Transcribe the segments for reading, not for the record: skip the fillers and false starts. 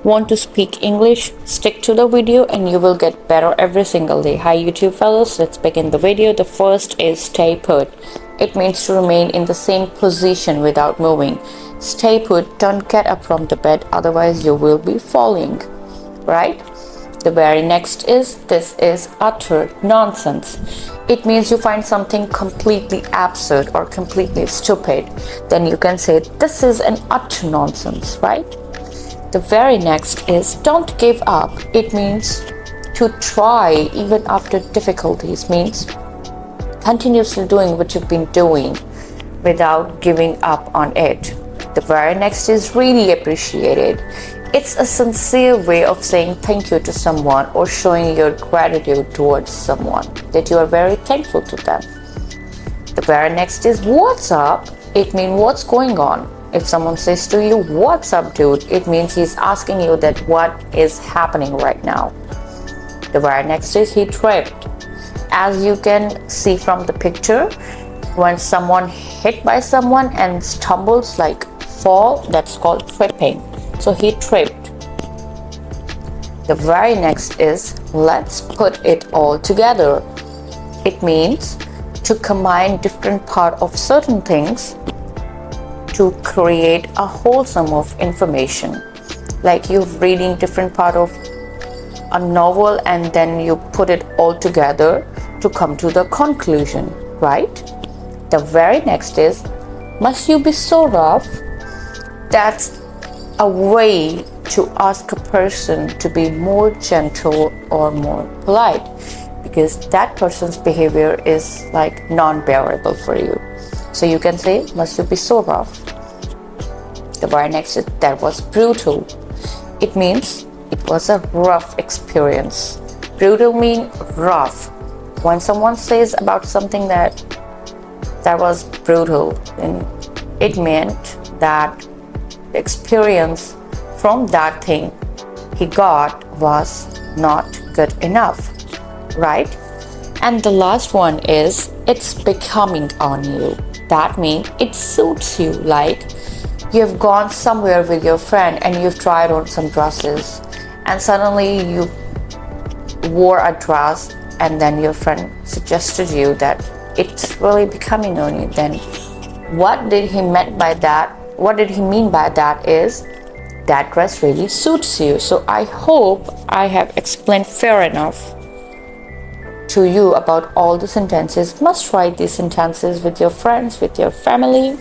Want to speak English? Stick to the video and you will get better every single day. Hi YouTube fellows, let's begin the video. The first is stay put. It means to remain in the same position without moving. Stay put, don't get up from the bed, otherwise you will be falling, right? The very next is, this is utter nonsense. It means you find something completely absurd or completely stupid. Then you can say, this is an utter nonsense, right? The very next is, don't give up. It means to try even after difficulties, means continuously doing what you've been doing without giving up on it. The very next is really appreciated. It's a sincere way of saying thank you to someone or showing your gratitude towards someone, that you are very thankful to them. The very next is what's up. It means what's going on. If someone says to you, what's up, dude, it means he's asking you that what is happening right now. The very next is he tripped. As you can see from the picture, when someone hit by someone and stumbles, like fall, that's called tripping. So he tripped. The very next is let's put it all together. It means to combine different parts of certain things to create a wholesome of information. Like you're reading different part of a novel and then you put it all together to come to the conclusion, right? The very next is, must you be so rough? That's a way to ask a person to be more gentle or more polite, because that person's behavior is like non-bearable for you. So you can say, must you be so rough? The very next is, that was brutal. It means it was a rough experience. Brutal means rough. When someone says about something that was brutal, then it meant that the experience from that thing he got was not good enough, right? And the last one is, it's becoming on you. That means it suits you. Like you've gone somewhere with your friend and you've tried on some dresses and suddenly you wore a dress and then your friend suggested you that it's really becoming on you. Then what did he mean by that? What did he mean by that is, that dress really suits you. So I hope I have explained fair enough to you about all the sentences. Must try these sentences with your friends, with your family.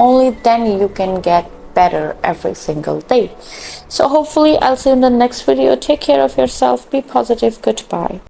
Only then you can get better every single day. So hopefully I'll see you in the next video. Take care of yourself. Be positive. Goodbye.